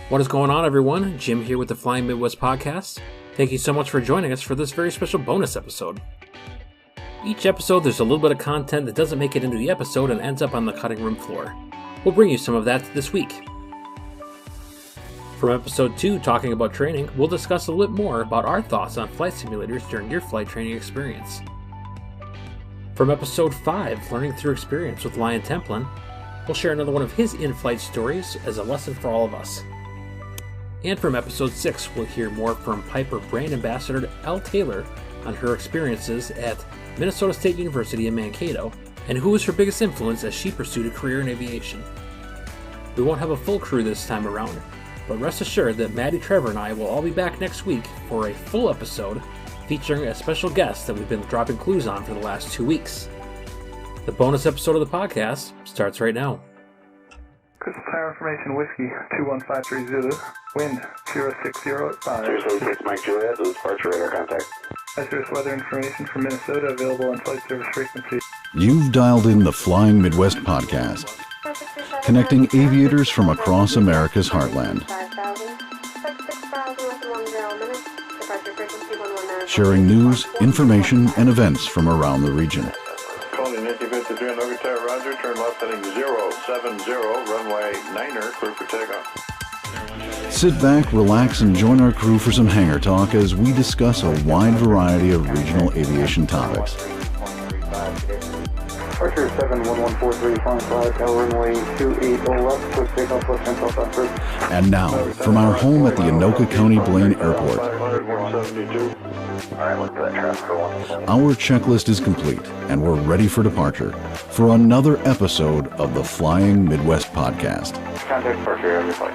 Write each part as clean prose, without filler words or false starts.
What is going on, everyone? Jim here with the Flying Midwest podcast. Thank you so much for joining us for this very special bonus episode. Each episode, there's a little bit of content that doesn't make it into the episode and ends up on the cutting room floor. We'll bring you some of that this week. From episode 2, talking about training, we'll discuss a little bit more about our thoughts on flight simulators during your flight training experience. From episode 5, learning through experience with Lion Templin, we'll share another one of his in-flight stories as a lesson for all of us. And from episode 6, we'll hear more from Piper brand ambassador Elle Taylor on her experiences at Minnesota State University in Mankato, and who was her biggest influence as she pursued a career in aviation. We won't have a full crew this time around, but rest assured that Maddie, Trevor, and I will all be back next week for a full episode featuring a special guest that we've been dropping clues on for the last 2 weeks. The bonus episode of the podcast starts right now. Crystal Tower Information Whiskey 21530 Zulu, wind 060 at 5. 076 Mike Juliet, this is departure radar contact. Hazardous weather information from Minnesota available on flight service frequency. You've dialed in the Flying Midwest podcast, connecting aviators from across America's heartland, sharing news, information, and events from around the region. Calling Nicky Bits of Novi Tower, Roger, turn left heading 070, runway 9er, clear for takeoff. Sit back, relax, and join our crew for some hangar talk as we discuss a wide variety of regional aviation topics. Departure 71143, flying flight, L runway 28 left, push takeoff, left hand south first. And now, from our home at the Anoka County Blaine Airport, our checklist is complete, and we're ready for departure for another episode of the Flying Midwest podcast. Contact departure, every flight.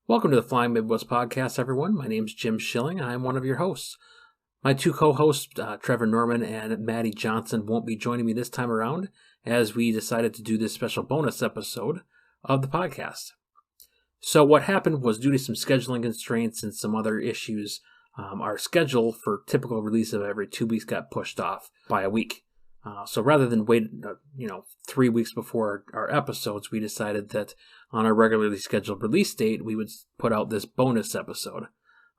Welcome to the Flying Midwest podcast, everyone. My name's Jim Schilling, and I'm one of your hosts. My two co-hosts, Trevor Norman and Maddie Johnson, won't be joining me this time around as we decided to do this special bonus episode of the podcast. So what happened was, due to some scheduling constraints and some other issues, our schedule for typical release of every 2 weeks got pushed off by a week. So rather than wait, 3 weeks before our episodes, we decided that on our regularly scheduled release date, we would put out this bonus episode.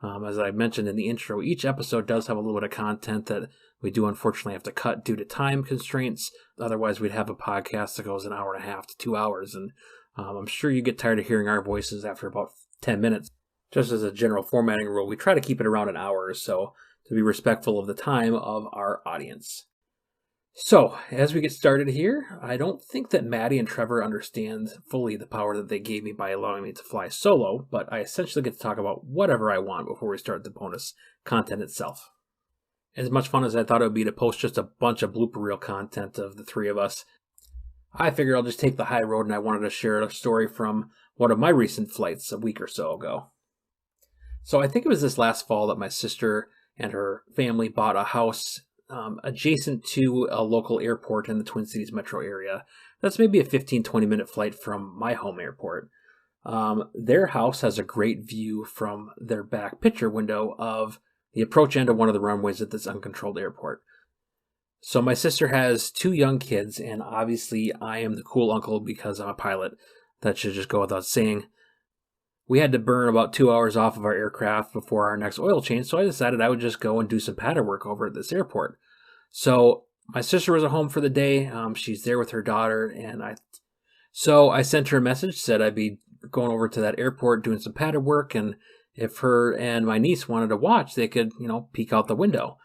As I mentioned in the intro, each episode does have a little bit of content that we do unfortunately have to cut due to time constraints. Otherwise, we'd have a podcast that goes an hour and a half to 2 hours. And I'm sure you get tired of hearing our voices after about 10 minutes. Just as a general formatting rule, we try to keep it around an hour or so to be respectful of the time of our audience. So, as we get started here, I don't think that Maddie and Trevor understand fully the power that they gave me by allowing me to fly solo, but I essentially get to talk about whatever I want before we start the bonus content itself. As much fun as I thought it would be to post just a bunch of blooper reel content of the three of us, I figured I'll just take the high road, and I wanted to share a story from one of my recent flights a week or so ago. So I think it was this last fall that my sister and her family bought a house adjacent to a local airport in the Twin Cities metro area. That's maybe a 15-20 minute flight from my home airport. Their house has a great view from their back picture window of the approach end of one of the runways at this uncontrolled airport. So my sister has 2 young kids, and obviously I am the cool uncle because I'm a pilot. That should just go without saying. We had to burn about 2 hours off of our aircraft before our next oil change, so I decided I would just go and do some pattern work over at this airport. So my sister was at home for the day. She's there with her daughter, and I sent her a message, said I'd be going over to that airport doing some pattern work, and if her and my niece wanted to watch, they could, peek out the window.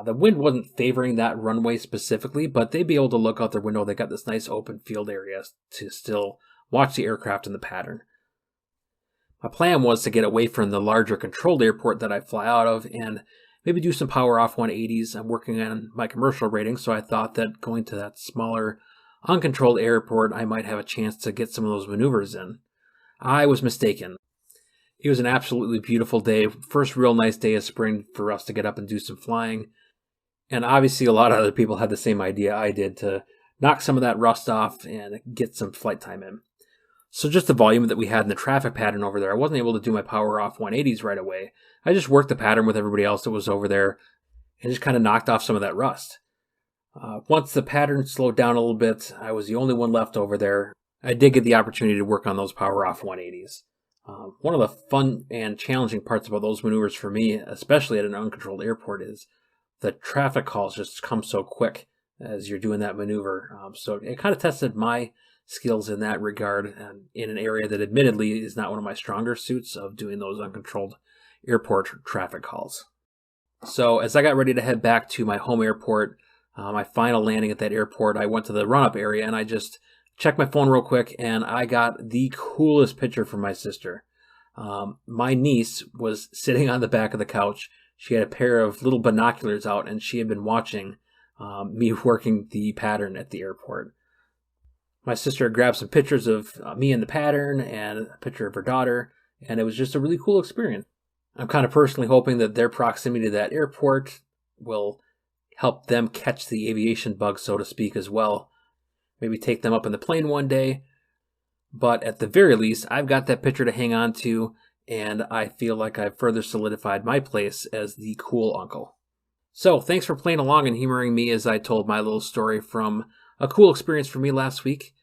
The wind wasn't favoring that runway specifically, but they'd be able to look out their window. They got this nice open field area to still watch the aircraft in the pattern. My plan was to get away from the larger controlled airport that I fly out of and maybe do some power off 180s. I'm working on my commercial rating, so I thought that going to that smaller uncontrolled airport, I might have a chance to get some of those maneuvers in. I was mistaken. It was an absolutely beautiful day. First real nice day of spring for us to get up and do some flying. And obviously a lot of other people had the same idea I did, to knock some of that rust off and get some flight time in. So just the volume that we had in the traffic pattern over there, I wasn't able to do my power off 180s right away. I just worked the pattern with everybody else that was over there and just kind of knocked off some of that rust. Once the pattern slowed down a little bit, I was the only one left over there. I did get the opportunity to work on those power off 180s. One of the fun and challenging parts about those maneuvers for me, especially at an uncontrolled airport, is the traffic calls just come so quick as you're doing that maneuver. So it kind of tested my skills in that regard, and in an area that admittedly is not one of my stronger suits of doing those uncontrolled airport traffic calls. So as I got ready to head back to my home airport, my final landing at that airport, I went to the run-up area and I just checked my phone real quick, and I got the coolest picture from my sister. My niece was sitting on the back of the couch. She had a pair of little binoculars out, and she had been watching me working the pattern at the airport. My sister grabbed some pictures of me in the pattern and a picture of her daughter, and it was just a really cool experience. I'm kind of personally hoping that their proximity to that airport will help them catch the aviation bug, so to speak, as well. Maybe take them up in the plane one day. But at the very least, I've got that picture to hang on to, and I feel like I've further solidified my place as the cool uncle. So, thanks for playing along and humoring me as I told my little story from a cool experience for me last week.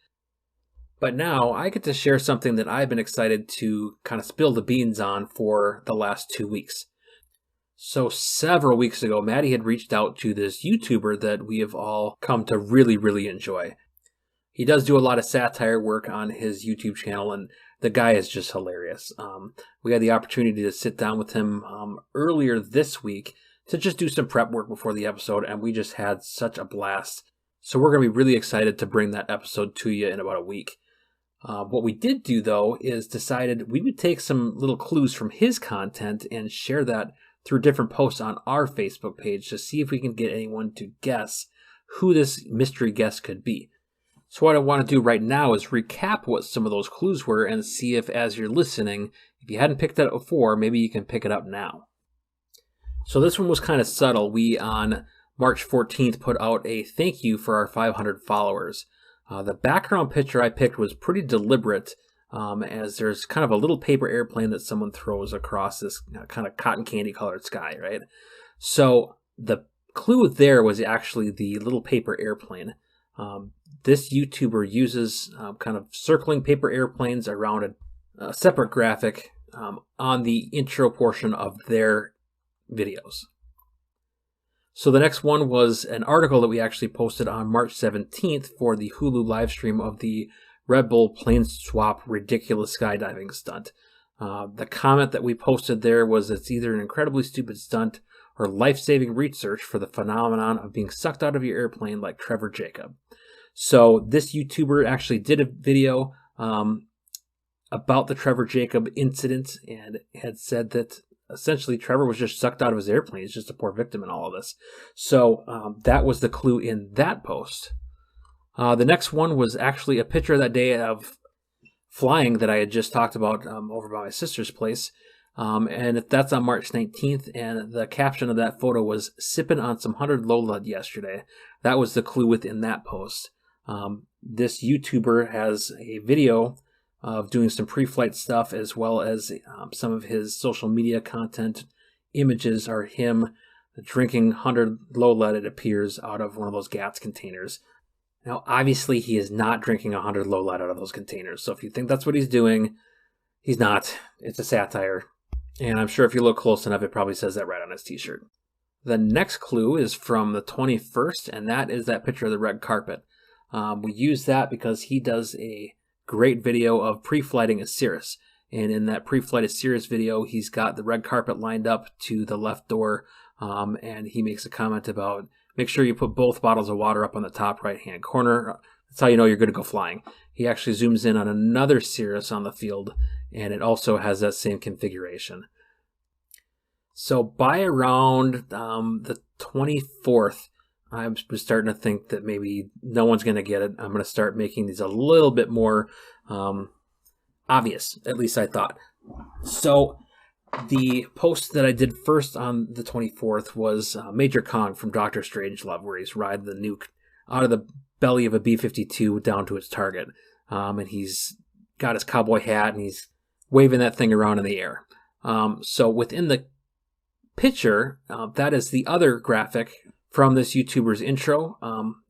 But now, I get to share something that I've been excited to kind of spill the beans on for the last 2 weeks. So, several weeks ago, Maddie had reached out to this YouTuber that we have all come to really, really enjoy. He does do a lot of satire work on his YouTube channel, and the guy is just hilarious. We had the opportunity to sit down with him earlier this week to just do some prep work before the episode, and we just had such a blast. So we're going to be really excited to bring that episode to you in about a week. What we did do, though, is decided we would take some little clues from his content and share that through different posts on our Facebook page to see if we can get anyone to guess who this mystery guest could be. So what I want to do right now is recap what some of those clues were and see if, as you're listening, if you hadn't picked that up before, maybe you can pick it up now. So this one was kind of subtle. We, on March 14th, put out a thank you for our 500 followers. The background picture I picked was pretty deliberate, as there's kind of a little paper airplane that someone throws across this kind of cotton candy colored sky, right? So the clue there was actually the little paper airplane. This YouTuber uses kind of circling paper airplanes around a separate graphic on the intro portion of their videos. So the next one was an article that we actually posted on March 17th for the Hulu live stream of the Red Bull plane swap ridiculous skydiving stunt. The comment that we posted there was it's either an incredibly stupid stunt or life-saving research for the phenomenon of being sucked out of your airplane like Trevor Jacob. So this YouTuber actually did a video about the Trevor Jacob incident and had said that essentially Trevor was just sucked out of his airplane. He's just a poor victim in all of this. So that was the clue in that post. The next one was actually a picture that day of flying that I had just talked about over by my sister's place. And that's on March 19th, and the caption of that photo was sipping on some 100 low lead yesterday. That was the clue within that post. This YouTuber has a video of doing some pre-flight stuff, as well as some of his social media content. Images are him drinking 100 low lead, it appears, out of one of those gas containers. Now, obviously, he is not drinking 100 low lead out of those containers. So if you think that's what he's doing, he's not. It's a satire. And I'm sure if you look close enough, it probably says that right on his t-shirt. The next clue is from the 21st, and that is that picture of the red carpet. We use that because he does a great video of pre-flighting a Cirrus. And in that pre-flight of Cirrus video, he's got the red carpet lined up to the left door, and he makes a comment about make sure you put both bottles of water up on the top right-hand corner. That's how you know you're going to go flying. He actually zooms in on another Cirrus on the field, and it also has that same configuration. So by around the 24th, I was starting to think that maybe no one's going to get it. I'm going to start making these a little bit more obvious, at least I thought. So the post that I did first on the 24th was Major Kong from Dr. Strangelove, where he's riding the nuke out of the belly of a B-52 down to its target. And he's got his cowboy hat and he's waving that thing around in the air. So within the picture, that is the other graphic from this YouTuber's intro.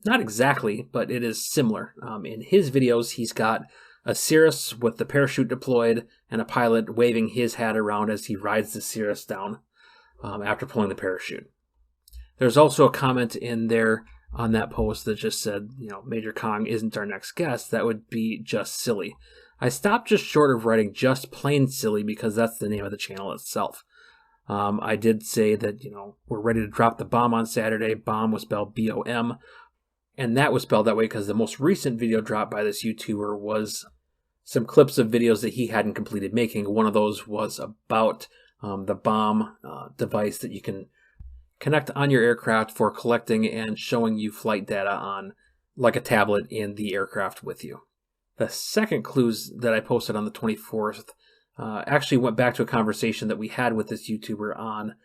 Not exactly, but it is similar. In his videos, he's got a Cirrus with the parachute deployed and a pilot waving his hat around as he rides the Cirrus down after pulling the parachute. There's also a comment in there on that post that just said, Major Kong isn't our next guest. That would be just silly. I stopped just short of writing just plain silly because that's the name of the channel itself. I did say that, we're ready to drop the bomb on Saturday. Bomb was spelled B-O-M. And that was spelled that way because the most recent video dropped by this YouTuber was some clips of videos that he hadn't completed making. One of those was about the bomb device that you can connect on your aircraft for collecting and showing you flight data on like a tablet in the aircraft with you. The second clues that I posted on the 24th actually went back to a conversation that we had with this YouTuber on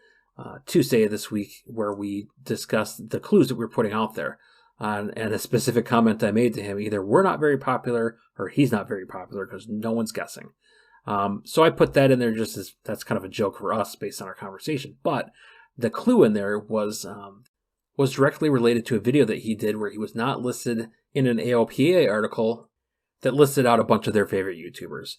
Tuesday of this week, where we discussed the clues that we were putting out there. And a specific comment I made to him, either we're not very popular or he's not very popular because no one's guessing. So I put that in there just as that's kind of a joke for us based on our conversation. But the clue in there was directly related to a video that he did where he was not listed in an AOPA article that listed out a bunch of their favorite YouTubers.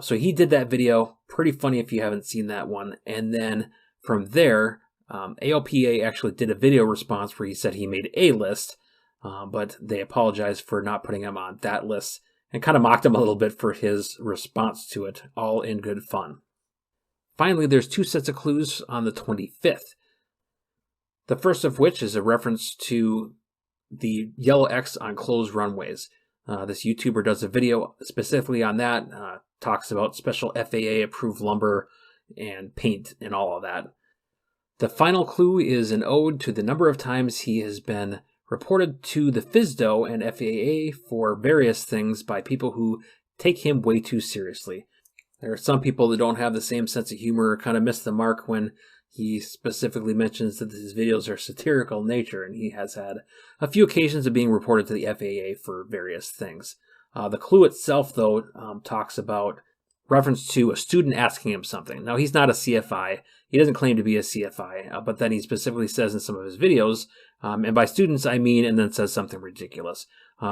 So he did that video, pretty funny if you haven't seen that one. And then from there, ALPA actually did a video response where he said he made a list, but they apologized for not putting him on that list and kind of mocked him a little bit for his response to it, all in good fun. Finally, there's two sets of clues on the 25th. The first of which is a reference to the yellow X on closed runways. This YouTuber does a video specifically on that, talks about special FAA approved lumber and paint and all of that. The final clue is an ode to the number of times he has been reported to the FSDO and FAA for various things by people who take him way too seriously. There are some people that don't have the same sense of humor or kind of miss the mark when he specifically mentions that his videos are satirical in nature, and he has had a few occasions of being reported to the FAA for various things. The clue itself, though, talks about reference to a student asking him something. Now, he's not a CFI. He doesn't claim to be a CFI, but then he specifically says in some of his videos, and by students I mean, and then says something ridiculous.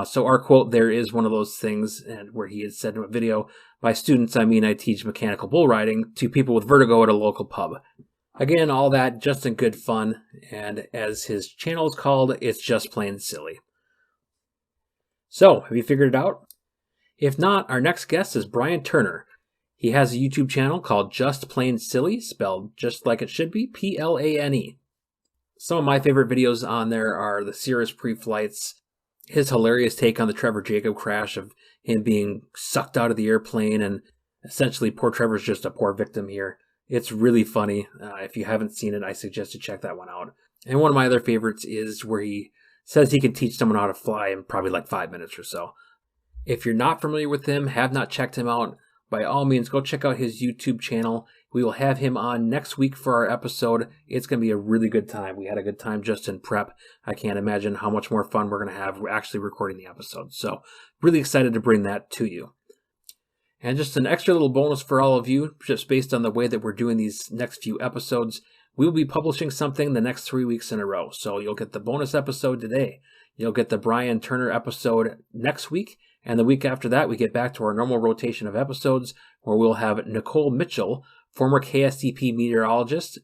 So our quote there is one of those things and where he had said in a video, by students I mean I teach mechanical bull riding to people with vertigo at a local pub. Again, all that just in good fun, and as his channel is called, it's just plain silly. So, have you figured it out? If not, our next guest is Brian Turner. He has a YouTube channel called Just Plain Silly, spelled just like it should be, Plane. Some of my favorite videos on there are the Cirrus pre-flights, his hilarious take on the Trevor Jacob crash of him being sucked out of the airplane, and essentially poor Trevor's just a poor victim here. It's really funny. If you haven't seen it, I suggest you check that one out. And one of my other favorites is where he says he can teach someone how to fly in probably like 5 minutes or so. If you're not familiar with him, have not checked him out, by all means, go check out his YouTube channel. We will have him on next week for our episode. It's going to be a really good time. We had a good time just in prep. I can't imagine how much more fun we're going to have actually recording the episode. So really excited to bring that to you. And just an extra little bonus for all of you, just based on the way that we're doing these next few episodes, we will be publishing something the next 3 weeks in a row. So you'll get the bonus episode today. You'll get the Brian Turner episode next week. And the week after that, we get back to our normal rotation of episodes where we'll have Nicole Mitchell, former KSTP meteorologist.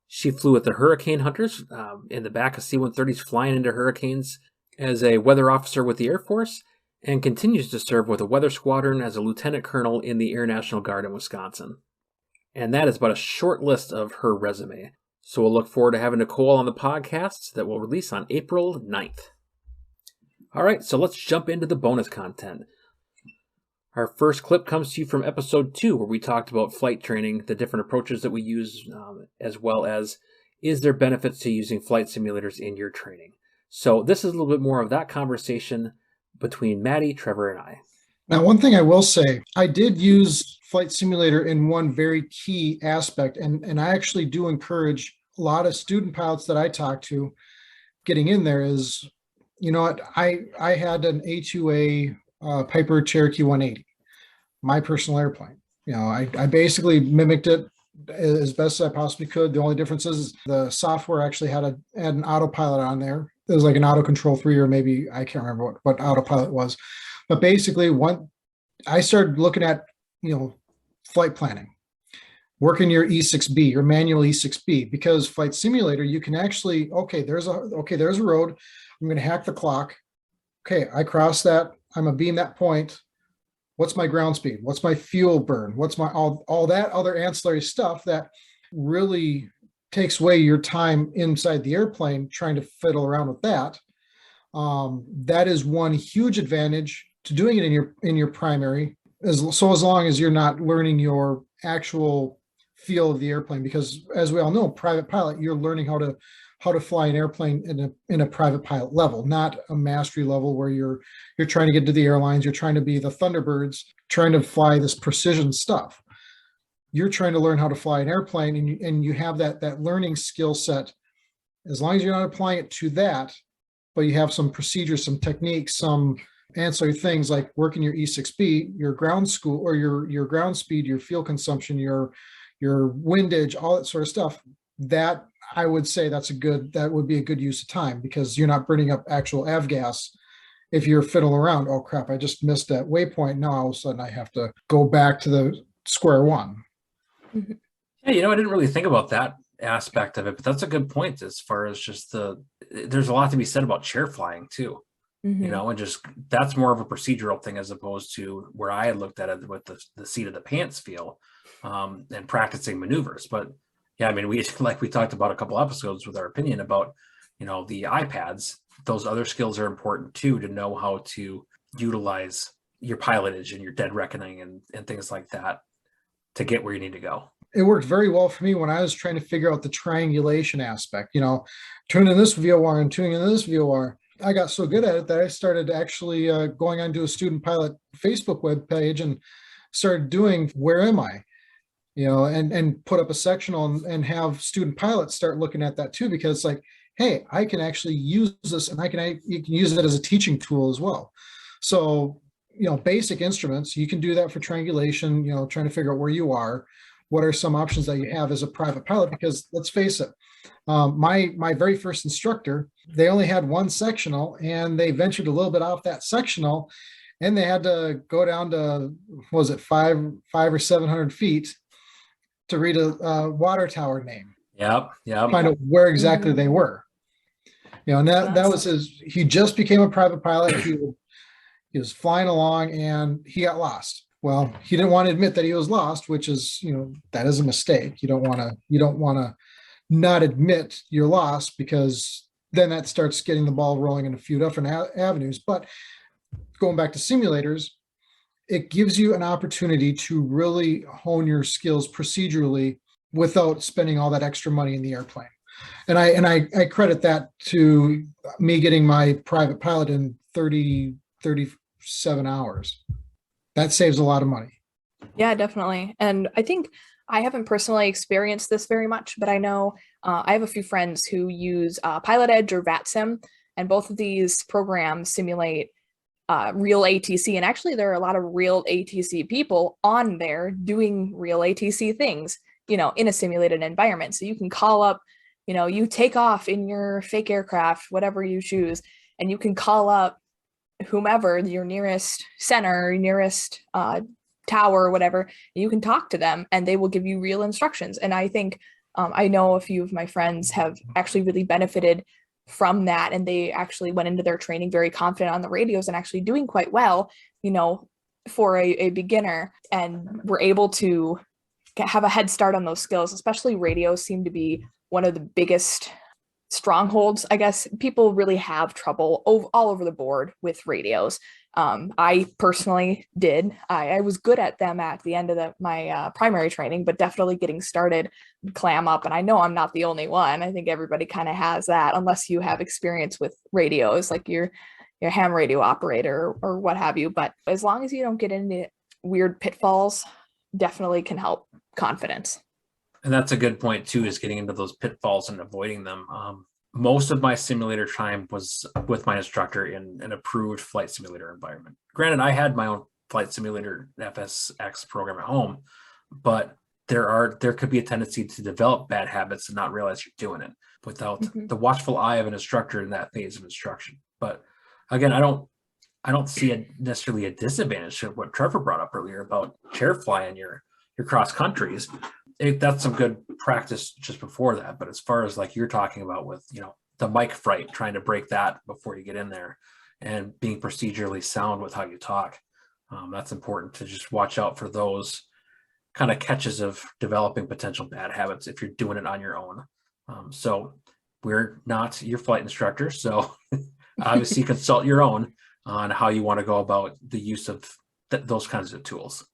She flew with the Hurricane Hunters in the back of C-130s flying into hurricanes as a weather officer with the Air Force, and continues to serve with a weather squadron as a lieutenant colonel in the Air National Guard in Wisconsin. And that is but a short list of her resume. So we'll look forward to having Nicole on the podcast that will release on April 9th. All right, so let's jump into the bonus content. Our first clip comes to you from episode 2, where we talked about flight training, the different approaches that we use, as well as is there benefits to using flight simulators in your training. So this is a little bit more of that conversation between Maddie, Trevor, and I. Now, one thing I will say, I did use Flight Simulator in one very key aspect, and I actually do encourage a lot of student pilots that I talk to getting in there is, you know what, I had an A2A Piper Cherokee 180, my personal airplane. You know, I basically mimicked it as best as I possibly could. The only difference is the software actually had an autopilot on there. It was like an auto control 3, or maybe I can't remember what autopilot was. But basically, I started looking at, flight planning, working your E6B, your manual E6B, because Flight Simulator, you can actually, there's a road. I'm going to hack the clock. Okay, I cross that. I'm going to beam that point. What's my ground speed? What's my fuel burn? What's my all that other ancillary stuff that really takes away your time inside the airplane trying to fiddle around with that. That is one huge advantage to doing it in your primary, as long as you're not learning your actual feel of the airplane, because as we all know, private pilot, you're learning how to fly an airplane in a private pilot level, not a mastery level where you're trying to get to the airlines, you're trying to be the Thunderbirds, trying to fly this precision stuff. You're trying to learn how to fly an airplane, and you have that learning skill set. As long as you're not applying it to that, but you have some procedures, some techniques, some ancillary things like working your E6B, your ground school, or your ground speed, your fuel consumption, your windage, all that sort of stuff. That I would say that would be a good use of time, because you're not burning up actual avgas if you're fiddling around. Oh crap, I just missed that waypoint. Now all of a sudden I have to go back to the square one. Yeah, I didn't really think about that aspect of it, but that's a good point as far as just there's a lot to be said about chair flying too. And just that's more of a procedural thing as opposed to where I had looked at it with the seat of the pants feel and practicing maneuvers. But yeah, we talked about a couple episodes with our opinion about, the iPads. Those other skills are important too, to know how to utilize your pilotage and your dead reckoning and things like that to get where you need to go. It worked very well for me when I was trying to figure out the triangulation aspect, tune in this VOR and tuning in this VOR. I got so good at it that I started actually going onto a student pilot Facebook web page and started doing where am I, and put up a sectional and have student pilots start looking at that too, because it's like, hey, I can actually use this, and you can use it as a teaching tool as well. So, basic instruments, you can do that for triangulation, trying to figure out where you are. What are some options that you have as a private pilot? Because let's face it, my very first instructor, they only had one sectional, and they ventured a little bit off that sectional, and they had to go down to, was it 500 or 700 feet to read a water tower name. Yep. Find out where exactly they were. And that was he just became a private pilot. He was flying along and he got lost. Well, he didn't want to admit that he was lost, which is, that is a mistake. You don't want to not admit you're lost, because then that starts getting the ball rolling in a few different avenues. But going back to simulators, it gives you an opportunity to really hone your skills procedurally without spending all that extra money in the airplane. And I credit that to me getting my private pilot in 37 hours. That saves a lot of money. Yeah, definitely. And I think I haven't personally experienced this very much, but I know I have a few friends who use Pilot Edge or VATSIM, and both of these programs simulate real ATC. And actually, there are a lot of real ATC people on there doing real ATC things, in a simulated environment. So you can call up, you take off in your fake aircraft, whatever you choose, and you can call up whomever, your nearest center, nearest tower, or whatever, and you can talk to them and they will give you real instructions. And I think I know a few of my friends have actually really benefited from that, and they actually went into their training very confident on the radios and actually doing quite well, for a beginner, and were able to have a head start on those skills. Especially radios seem to be one of the biggest strongholds. I guess people really have trouble all over the board with radios. I personally did. I was good at them at the end of my primary training, but definitely getting started, clam up. And I know I'm not the only one. I think everybody kind of has that, unless you have experience with radios, like your ham radio operator or what have you. But as long as you don't get into weird pitfalls, definitely can help confidence. And that's a good point too, is getting into those pitfalls and avoiding them. Most of my simulator time was with my instructor in an approved flight simulator environment. Granted, I had my own flight simulator FSX program at home, but there could be a tendency to develop bad habits and not realize you're doing it without the watchful eye of an instructor in that phase of instruction. But again, I don't see necessarily a disadvantage to what Trevor brought up earlier about chair flying your cross countries. That's some good practice just before that. But as far as like you're talking about with, the mic fright, trying to break that before you get in there and being procedurally sound with how you talk, that's important to just watch out for those kind of catches of developing potential bad habits if you're doing it on your own. So we're not your flight instructor, so obviously consult your own on how you want to go about the use of those kinds of tools.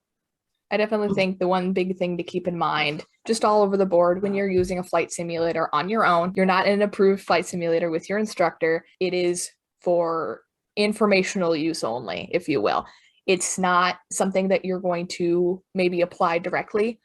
I definitely think the one big thing to keep in mind, just all over the board, when you're using a flight simulator on your own, you're not in an approved flight simulator with your instructor. It is for informational use only, if you will. It's not something that you're going to maybe apply directly.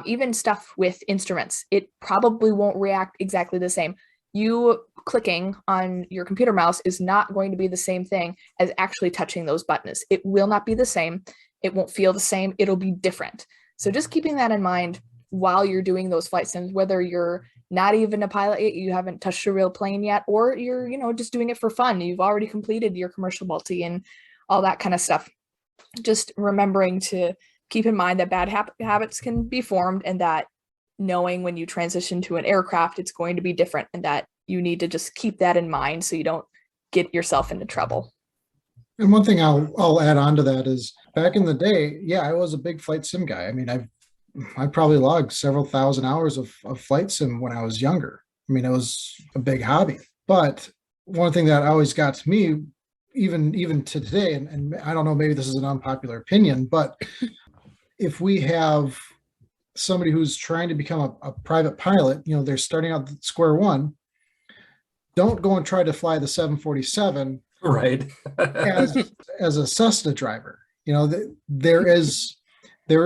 Even stuff with instruments, it probably won't react exactly the same. You clicking on your computer mouse is not going to be the same thing as actually touching those buttons. It will not be the same. It won't feel the same. It'll be different. So just keeping that in mind while you're doing those flight sims, whether you're not even a pilot yet, you haven't touched a real plane yet, or you're, just doing it for fun. You've already completed your commercial multi and all that kind of stuff. Just remembering to keep in mind that bad habits can be formed, and that knowing when you transition to an aircraft, it's going to be different, and that you need to just keep that in mind so you don't get yourself into trouble. And one thing I'll add on to that is back in the day, I was a big flight sim guy. I mean, I probably logged several thousand hours of flight sim when I was younger. I mean, it was a big hobby. But one thing that always got to me, even to today, and I don't know, maybe this is an unpopular opinion, but if we have somebody who's trying to become a private pilot, they're starting out at square one, don't go and try to fly the 747 right as a Cessna driver. There is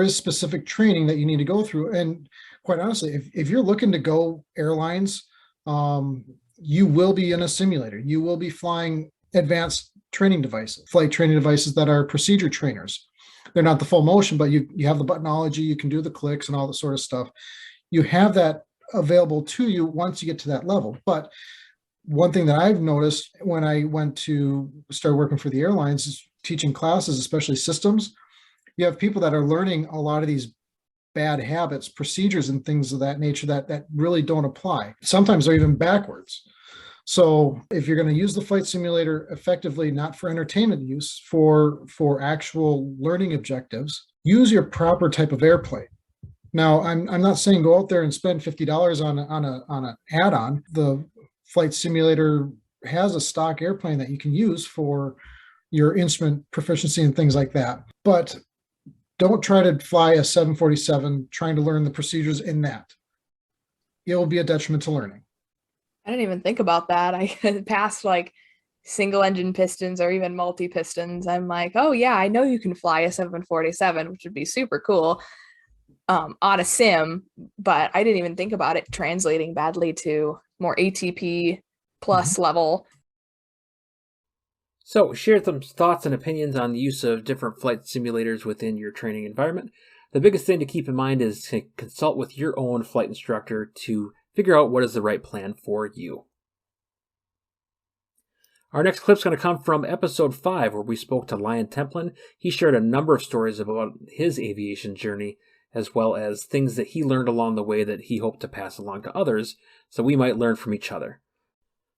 specific training that you need to go through. And quite honestly, if you're looking to go airlines, you will be in a simulator. You will be flying advanced flight training devices that are procedure trainers. They're not the full motion, but you have the buttonology, you can do the clicks and all that sort of stuff. You have that available to you once you get to that level. But one thing that I've noticed when I went to start working for the airlines is teaching classes, especially systems. You have people that are learning a lot of these bad habits, procedures, and things of that nature that really don't apply. Sometimes they're even backwards. So if you're going to use the flight simulator effectively, not for entertainment use, for actual learning objectives, use your proper type of airplane. Now, I'm not saying go out there and spend $50 on an add-on. The flight simulator has a stock airplane that you can use for your instrument proficiency and things like that. But don't try to fly a 747 trying to learn the procedures in that. It will be a detriment to learning. I didn't even think about that. I passed like single engine pistons or even multi pistons. I'm like, oh yeah, I know you can fly a 747, which would be super cool on a sim, but I didn't even think about it translating badly to more ATP plus level. So share some thoughts and opinions on the use of different flight simulators within your training environment. The biggest thing to keep in mind is to consult with your own flight instructor to figure out what is the right plan for you. Our next clip is going to come from episode 5, where we spoke to Lion Templin. He shared a number of stories about his aviation journey, as well as things that he learned along the way that he hoped to pass along to others, so we might learn from each other.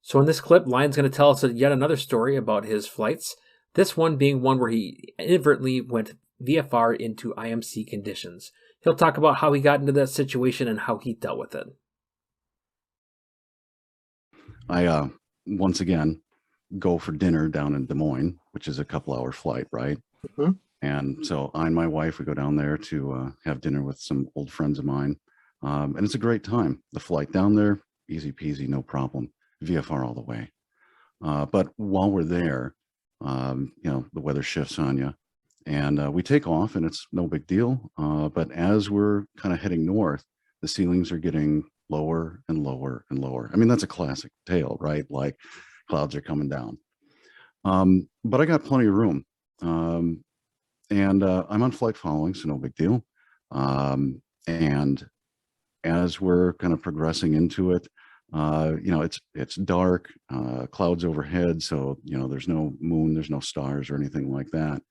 So in this clip, Lion's going to tell us yet another story about his flights, this one being one where he inadvertently went VFR into IMC conditions. He'll talk about how he got into that situation and how he dealt with it. I, once again, go for dinner down in Des Moines, which is a couple-hour flight, right? Mm-hmm. And so I and my wife, we go down there to have dinner with some old friends of mine. And it's a great time. The flight down there, easy peasy, no problem. VFR all the way. But while we're there, the weather shifts on you. And we take off, and it's no big deal. But as we're kind of heading north, the ceilings are getting lower and lower and lower. I mean, that's a classic tale, right? Like clouds are coming down. But I got plenty of room. And I'm on flight following, so no big deal. And as we're kind of progressing into it, it's dark, clouds overhead, so there's no moon, there's no stars or anything like that.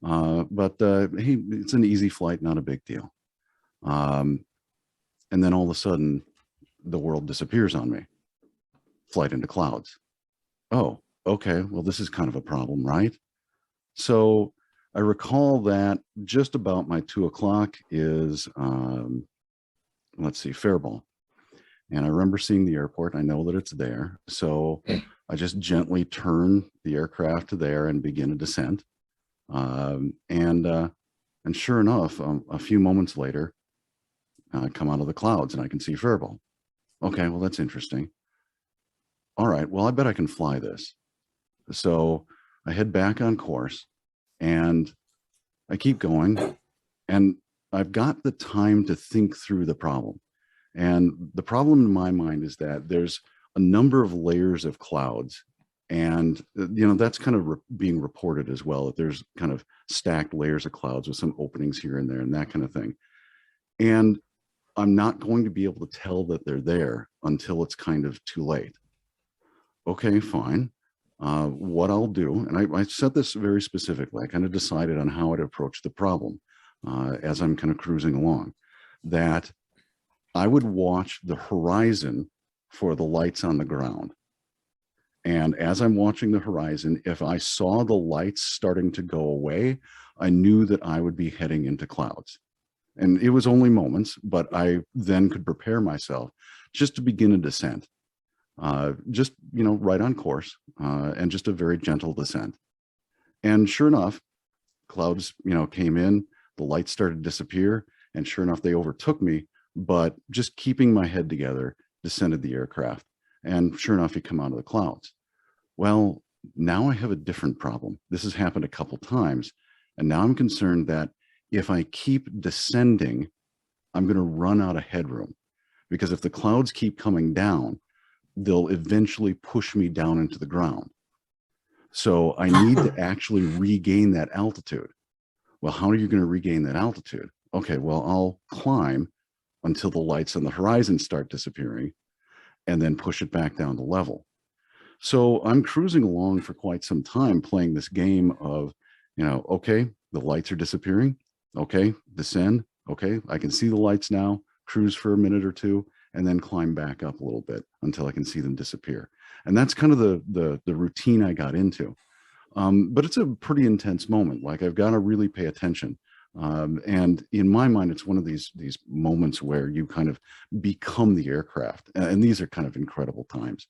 But hey, it's an easy flight, not a big deal. And then all of a sudden, the world disappears on me. Flight into clouds. Oh, okay. Well, this is kind of a problem, right? So I recall that just about my 2 o'clock is, let's see, Faribault. And I remember seeing the airport. I know that it's there. So I just gently turn the aircraft to there and begin a descent. And sure enough, a few moments later, I come out of the clouds and I can see Faribault. Okay, well, that's interesting. All right, well, I bet I can fly this. So I head back on course and I keep going, and I've got the time to think through the problem. And the problem in my mind is that there's a number of layers of clouds, and that's kind of being reported as well, that there's kind of stacked layers of clouds with some openings here and there and that kind of thing. And I'm not going to be able to tell that they're there until it's kind of too late. Okay, fine. What I'll do, and I said this very specifically, I kind of decided on how I'd approach the problem as I'm kind of cruising along, that I would watch the horizon for the lights on the ground. And as I'm watching the horizon, if I saw the lights starting to go away, I knew that I would be heading into clouds. And it was only moments, but I then could prepare myself just to begin a descent. Just, right on course, and just a very gentle descent. And sure enough, clouds, came in, the lights started to disappear, and sure enough, they overtook me, but just keeping my head together, descended the aircraft. And sure enough, you come out of the clouds. Well, now I have a different problem. This has happened a couple times, and now I'm concerned that if I keep descending, I'm going to run out of headroom, because if the clouds keep coming down, they'll eventually push me down into the ground. So I need to actually regain that altitude. Well, how are you going to regain that altitude? Okay, well, I'll climb until the lights on the horizon start disappearing and then push it back down to level. So I'm cruising along for quite some time playing this game of, okay, the lights are disappearing. Okay, descend. Okay, I can see the lights now, cruise for a minute or two, and then climb back up a little bit until I can see them disappear. And that's kind of the routine I got into. But it's a pretty intense moment. Like, I've got to really pay attention. And in my mind, it's one of these moments where you kind of become the aircraft. And these are kind of incredible times,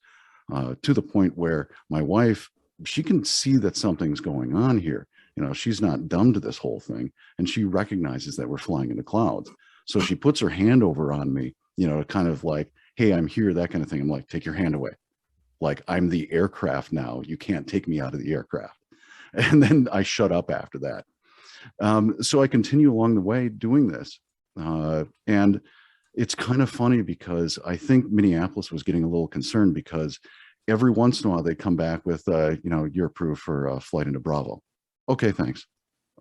to the point where my wife, she can see that something's going on here. She's not dumb to this whole thing. And she recognizes that we're flying into clouds. So she puts her hand over on me, kind of like, hey, I'm here, that kind of thing. I'm like, take your hand away. Like, I'm the aircraft now. You can't take me out of the aircraft. And then I shut up after that. So I continue along the way doing this. And it's kind of funny because I think Minneapolis was getting a little concerned, because every once in a while they come back with, you're approved for a flight into Bravo. Okay, thanks.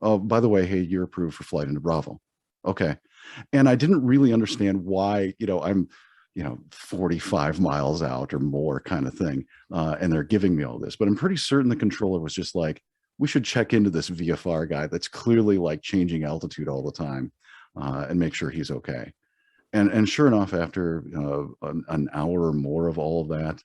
Oh, by the way, hey, you're approved for flight into Bravo. Okay. And I didn't really understand why, I'm, 45 miles out or more kind of thing. And they're giving me all this, but I'm pretty certain the controller was just like, we should check into this VFR guy that's clearly like changing altitude all the time, and make sure he's okay. And sure enough, after an hour or more of all of that,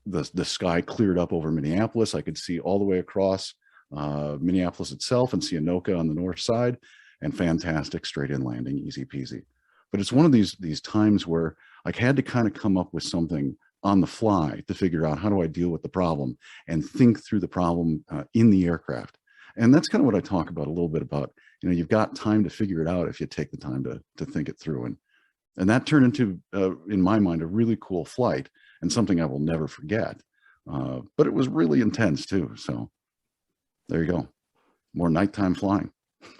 the sky cleared up over Minneapolis. I could see all the way across Minneapolis itself and see Anoka on the north side, and fantastic straight in landing, easy peasy. But it's one of these times where I had to kind of come up with something on the fly to figure out, how do I deal with the problem and think through the problem in the aircraft. And that's kind of what I talk about a little bit about, you've got time to figure it out if you take the time to think it through. And that turned into, in my mind, a really cool flight and something I will never forget. But it was really intense too. So there you go. More nighttime flying.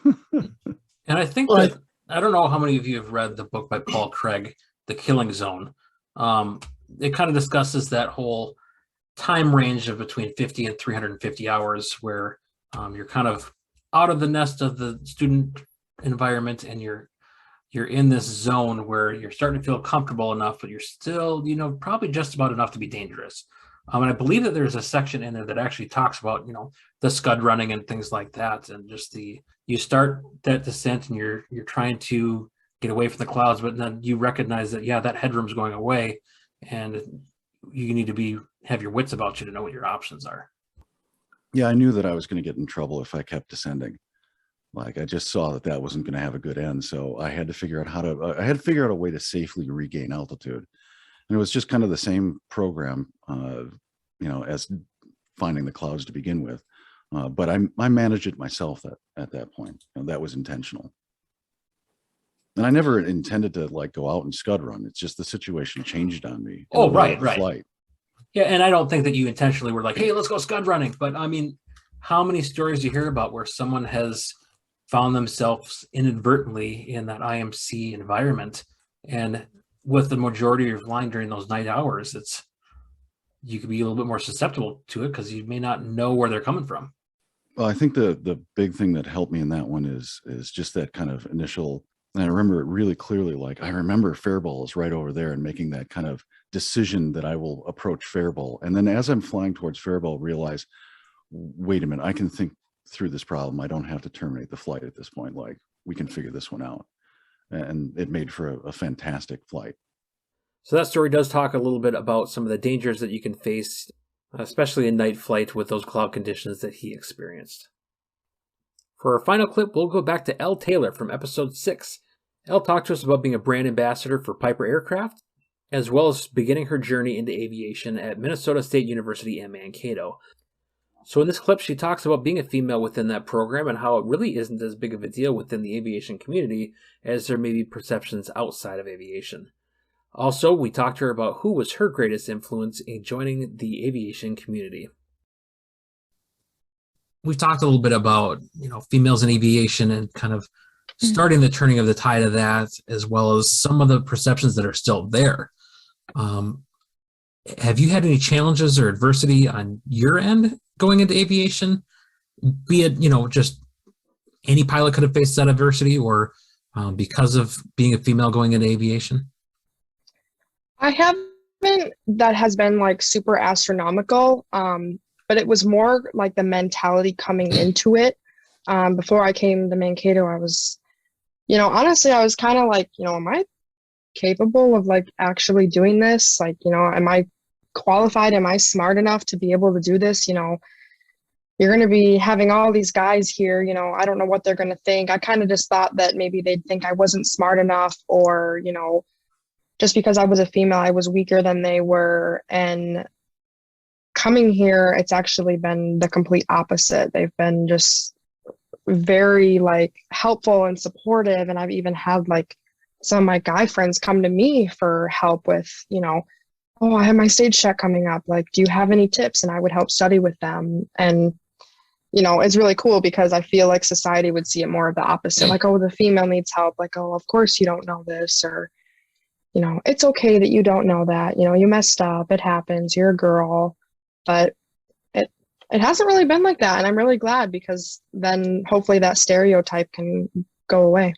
And I think that, I don't know how many of you have read the book by Paul Craig, The Killing Zone. It kind of discusses that whole time range of between 50 and 350 hours where you're kind of out of the nest of the student environment and you're you're in this zone where you're starting to feel comfortable enough, but you're still, probably just about enough to be dangerous. And I believe that there's a section in there that actually talks about, the scud running and things like that. And just you start that descent and you're trying to get away from the clouds, but then you recognize that, that headroom's going away and you need to have your wits about you to know what your options are. Yeah, I knew that I was going to get in trouble if I kept descending. Like, I just saw that wasn't going to have a good end. So I had to figure out a way to safely regain altitude. And it was just kind of the same program, as finding the clouds to begin with. But I managed it myself at that point. That was intentional. And I never intended to go out and scud run. It's just the situation changed on me. Oh, right. Flight. Yeah, and I don't think that you intentionally were like, hey, let's go scud running. But I mean, how many stories do you hear about where someone has found themselves inadvertently in that IMC environment, and with the majority of your flying during those night hours, you could be a little bit more susceptible to it because you may not know where they're coming from. Well, I think the big thing that helped me in that one is just that kind of initial, and I remember it really clearly. I remember Faribault is right over there and making that kind of decision that I will approach Faribault. And then as I'm flying towards Faribault, realize, wait a minute, I can think through this problem. I don't have to terminate the flight at this point. We can figure this one out. And it made for a fantastic flight. So that story does talk a little bit about some of the dangers that you can face, especially in night flight with those cloud conditions that he experienced. For our final clip, we'll go back to Elle Taylor from episode 6. Elle talked to us about being a brand ambassador for Piper Aircraft, as well as beginning her journey into aviation at Minnesota State University in Mankato. So in this clip, she talks about being a female within that program and how it really isn't as big of a deal within the aviation community as there may be perceptions outside of aviation. Also, we talked to her about who was her greatest influence in joining the aviation community. We've talked a little bit about, females in aviation and kind of starting the turning of the tide of that, as well as some of the perceptions that are still there. Have you had any challenges or adversity on your end going into aviation? Be it, just any pilot could have faced that adversity, or because of being a female going into aviation? I haven't, that has been super astronomical, but it was more the mentality coming into it. Before I came to Mankato, I was, honestly, I was kind of am I capable of actually doing this? Am I qualified? Am I smart enough to be able to do this? You're going to be having all these guys here, I don't know what they're going to think. I kind of just thought that maybe they'd think I wasn't smart enough, or, just because I was a female, I was weaker than they were. And coming here, it's actually been the complete opposite. They've been just very helpful and supportive. And I've even had some of my guy friends come to me for help with, oh, I have my stage check coming up. Do you have any tips? And I would help study with them. And, it's really cool because I feel like society would see it more of the opposite. Oh, the female needs help. Oh, of course you don't know this, or, it's okay that you don't know that, you messed up. It happens. You're a girl. But it hasn't really been like that. And I'm really glad, because then hopefully that stereotype can go away.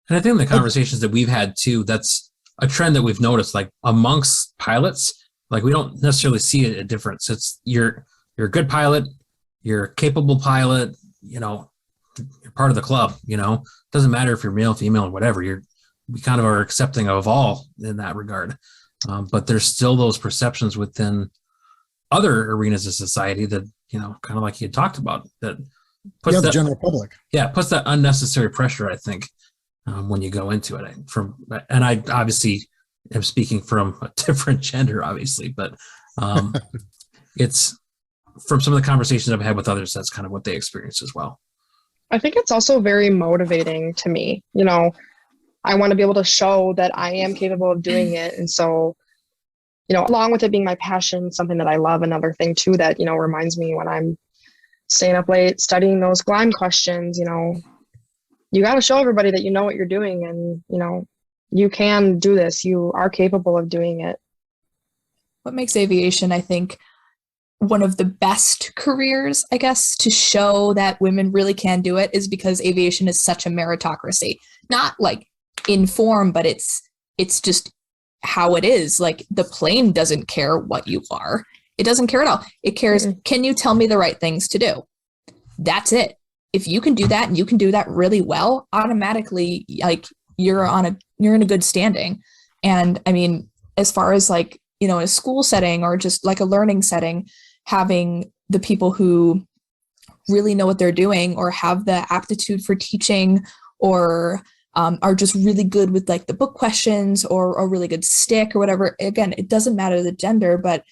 And I think in the conversations that we've had too, that's a trend that we've noticed, amongst pilots, we don't necessarily see a difference. It's you're a good pilot, you're a capable pilot, you're part of the club, doesn't matter if you're male, female, or whatever, we kind of are accepting of all in that regard. But there's still those perceptions within other arenas of society that, kind of like you talked about, that puts the general public. Yeah, puts that unnecessary pressure, I think, when you go into it. And I obviously am speaking from a different gender, obviously, but it's from some of the conversations I've had with others, that's kind of what they experience as well. I think it's also very motivating to me. I want to be able to show that I am capable of doing it. And so, along with it being my passion, something that I love, another thing too that, reminds me when I'm staying up late studying those GLIME questions, you got to show everybody that you know what you're doing, and, you can do this. You are capable of doing it. What makes aviation, I think, one of the best careers, I guess, to show that women really can do it is because aviation is such a meritocracy. Not like in form, but it's just how it is. Like the plane doesn't care what you are. It doesn't care at all. It cares, can you tell me the right things to do? That's it. If you can do that and you can do that really well, automatically, like you're in a good standing. And I mean, as far as like, in a school setting or just like a learning setting, having the people who really know what they're doing or have the aptitude for teaching or are just really good with like the book questions or a really good stick or whatever. Again, it doesn't matter the gender, but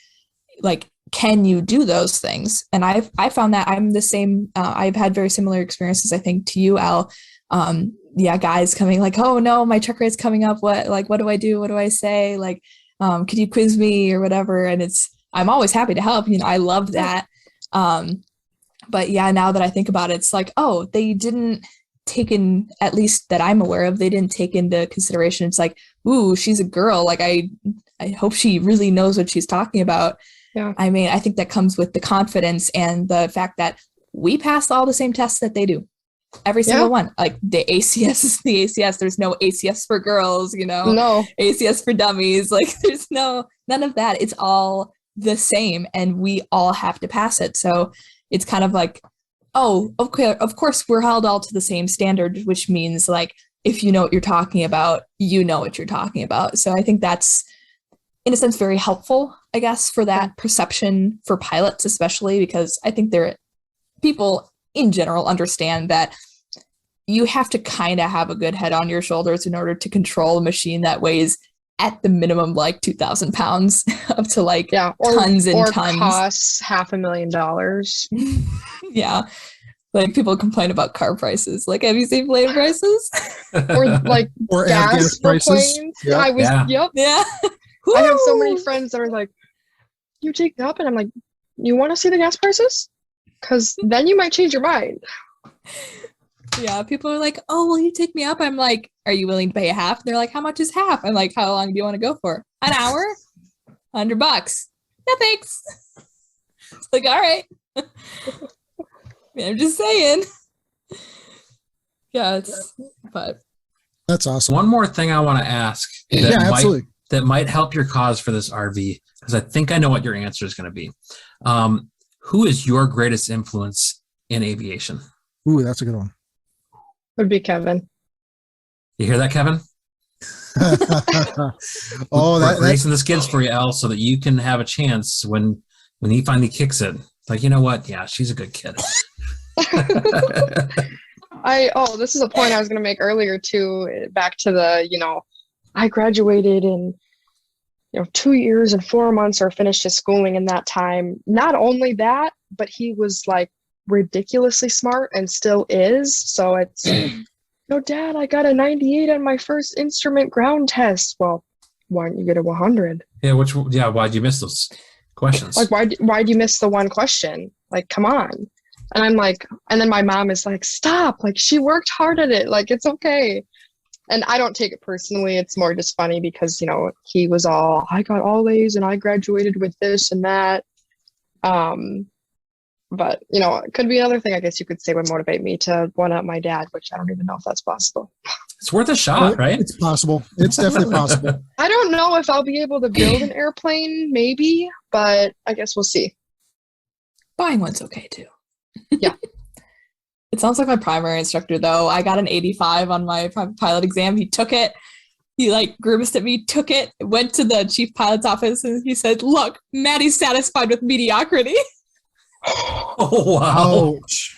like, can you do those things? And I found that I'm the same. I've had very similar experiences, I think, to you, Elle. Guys coming like, oh no, my check rate's coming up. What do I do? What do I say? Like, could you quiz me or whatever? And I'm always happy to help. I love that. But yeah, now that I think about it, it's like, oh, they didn't take in, at least that I'm aware of, they didn't take into consideration. It's like, ooh, she's a girl. Like, I hope she really knows what she's talking about. Yeah. I mean, I think that comes with the confidence and the fact that we pass all the same tests that they do. Every single one. Like the ACS is the ACS. There's no ACS for girls, No. ACS for dummies. Like there's none of that. It's all the same and we all have to pass it. So it's kind of like, oh, okay, of course we're held all to the same standard, which means like, if you know what you're talking about, you know what you're talking about. So I think that's, in a sense, very helpful, I guess, for that perception for pilots, especially because I think people in general understand that you have to kind of have a good head on your shoulders in order to control a machine that weighs at the minimum like 2,000 pounds up to like tons and tons. Costs $500,000. Yeah. Like people complain about car prices. Like, have you seen plane prices? or like or gas prices. Planes. Yeah. Yep. Yeah. I have so many friends that are like, you take me up, and I'm like, you want to see the gas prices? Because then you might change your mind. Yeah, people are like, oh, will you take me up? I'm like, are you willing to pay half? And they're like, how much is half? I'm like, how long do you want to go for? An hour? $100. No thanks. It's like, all right. I'm just saying. Yeah, but that's awesome. One more thing I want to ask. Absolutely. That might help your cause for this RV, because I think I know what your answer is going to be. Who is your greatest influence in aviation? Ooh, that's a good one. Would be Kevin. You hear that, Kevin? We're racing the skids for you, Elle, so that you can have a chance when he finally kicks it. Like, you know what? Yeah, she's a good kid. This is a point I was going to make earlier too, back to the, I graduated in 2 years and 4 months, or finished his schooling in that time. Not only that, but he was like ridiculously smart and still is. So it's, Dad, I got a 98 on my first instrument ground test. Well, why didn't you get a 100? Yeah, why'd you miss those questions? Like, why'd you miss the one question? Like, come on. And I'm like, and then my mom is like, stop. Like, she worked hard at it. Like, it's okay. And I don't take it personally. It's more just funny because, he was all, I got all A's and I graduated with this and that. But, it could be another thing I guess you could say would motivate me to one-up my dad, which I don't even know if that's possible. It's worth a shot, right? It's possible. It's definitely possible. I don't know if I'll be able to build an airplane, maybe, but I guess we'll see. Buying one's okay too. Yeah. It sounds like my primary instructor, though. I got an 85 on my private pilot exam. He took it. He grimaced at me, took it, went to the chief pilot's office, and he said, look, Maddie's satisfied with mediocrity. Oh, wow. Ouch.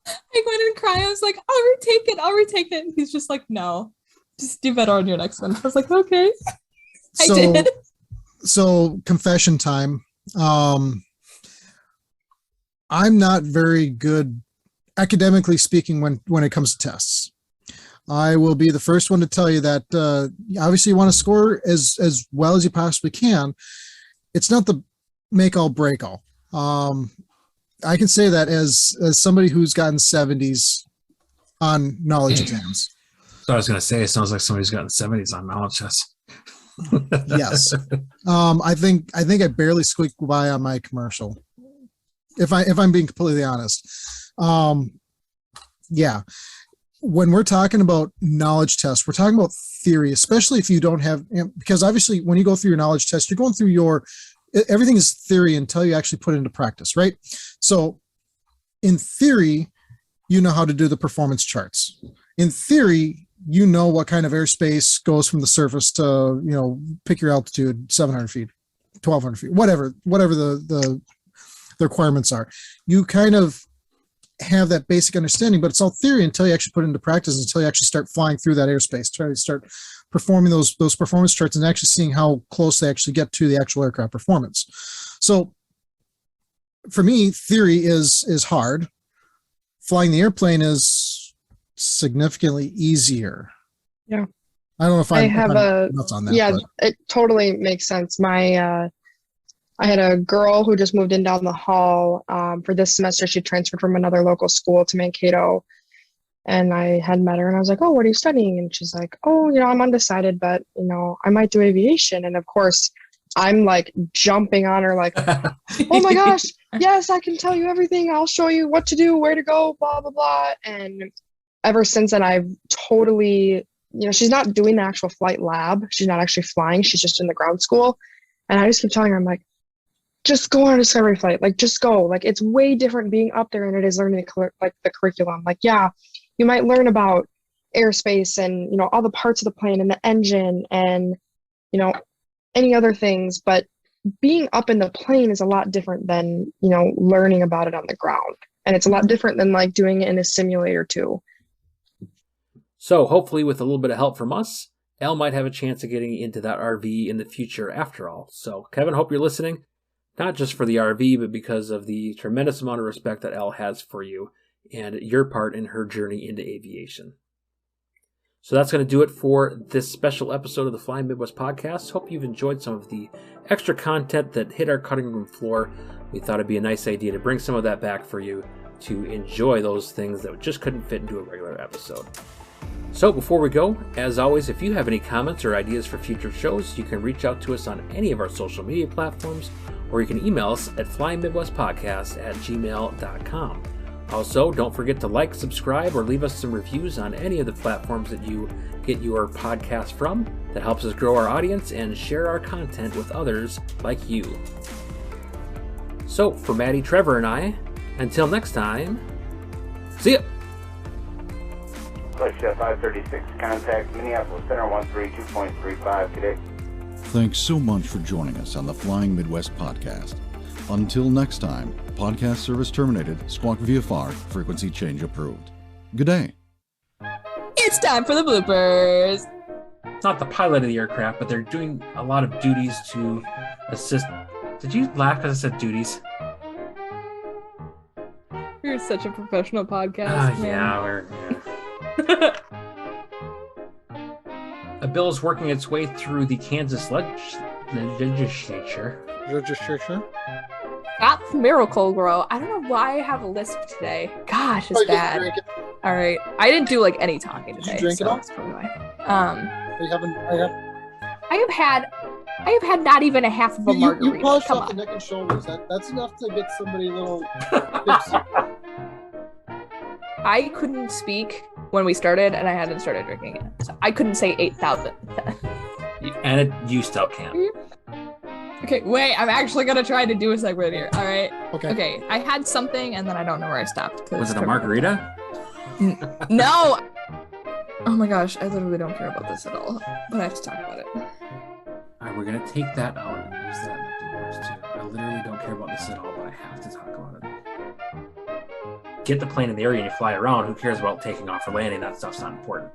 I went and cried. I was like, I'll retake it. And he's just like, no, just do better on your next one. I was like, okay. I did. So confession time. I'm not very good, academically speaking, when it comes to tests. I will be the first one to tell you that obviously you want to score as well as you possibly can. It's not the make all break all. I can say that as somebody who's gotten 70s on knowledge exams. So I was going to say, it sounds like somebody's gotten 70s on knowledge tests. Yes. I think I barely squeaked by on my commercial. if I'm being completely honest. Yeah. When we're talking about knowledge tests, we're talking about theory, especially if you don't have, because obviously when you go through your knowledge test, you're going through everything is theory until you actually put it into practice, right? So in theory, you know how to do the performance charts. In theory, you know what kind of airspace goes from the surface to, pick your altitude, 700 feet, 1,200 feet, whatever the requirements are. You kind of have that basic understanding, but it's all theory until you actually put it into practice, until you actually start flying through that airspace, try to start performing those performance charts and actually seeing how close they actually get to the actual aircraft performance. So for me, theory is hard. Flying the airplane is significantly easier. Yeah. I don't know if I'm nuts on that. Yeah, but. it totally makes sense. I had a girl who just moved in down the hall for this semester. She transferred from another local school to Mankato. And I had met her and I was like, oh, what are you studying? And she's like, oh, I'm undecided, but, I might do aviation. And of course, I'm like jumping on her like, oh my gosh, yes, I can tell you everything. I'll show you what to do, where to go, blah, blah, blah. And ever since then, I've totally, she's not doing the actual flight lab. She's not actually flying. She's just in the ground school. And I just keep telling her, I'm like, just go on a discovery flight. Like, just go. Like, it's way different being up there than it is learning the curriculum. Like, yeah, you might learn about airspace and, all the parts of the plane and the engine and, any other things. But being up in the plane is a lot different than, learning about it on the ground. And it's a lot different than like doing it in a simulator too. So hopefully with a little bit of help from us, Elle might have a chance of getting into that RV in the future after all. So Kevin, hope you're listening. Not just for the RV, but because of the tremendous amount of respect that Elle has for you and your part in her journey into aviation. So that's going to do it for this special episode of the Flying Midwest podcast. Hope you've enjoyed some of the extra content that hit our cutting room floor. We thought it'd be a nice idea to bring some of that back for you to enjoy those things that just couldn't fit into a regular episode. So before we go, as always, if you have any comments or ideas for future shows, you can reach out to us on any of our social media platforms, or you can email us at flyingmidwestpodcast@gmail.com. Also, don't forget to like, subscribe, or leave us some reviews on any of the platforms that you get your podcast from. That helps us grow our audience and share our content with others like you. So, for Maddie, Trevor, and I, until next time, see ya! Push 536, contact Minneapolis Center 132.35 today. Thanks so much for joining us on the Flying Midwest podcast. Until next time, podcast service terminated, squawk VFR, frequency change approved. Good day. It's time for the bloopers. It's not the pilot of the aircraft, but they're doing a lot of duties to assist. Did you laugh because I said duties? You're such a professional podcast. Yeah. A bill is working its way through the Kansas legislature. That's Miracle-Gro. I don't know why I have a lisp today. Gosh, it's bad. All right. I didn't do any talking today. Did you drink it all? I have had not even a half of a margarita. You polished off the neck and shoulders. That's enough to get somebody a little tipsy. I couldn't speak when we started, and I hadn't started drinking it. So I couldn't say 8,000. And you still can't. Okay, wait. I'm actually going to try to do a segment here. All right. Okay. I had something, and then I don't know where I stopped. Was it a margarita? No. Oh my gosh. I literally don't care about this at all. But I have to talk about it. All right, we're going to take that out and use that in the bloopers too. I literally don't care about this at all, but I have to talk about it. Get the plane in the area and you fly around. Who cares about taking off or landing? That stuff's not important.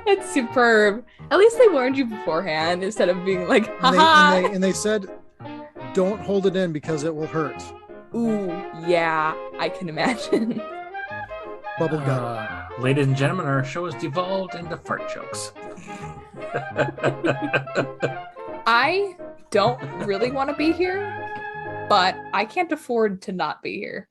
It's superb. At least they warned you beforehand instead of being like, haha. And they said, don't hold it in because it will hurt. Ooh, yeah, I can imagine. Bubble gum. Ladies and gentlemen, our show has devolved into fart jokes. I don't really want to be here, but I can't afford to not be here.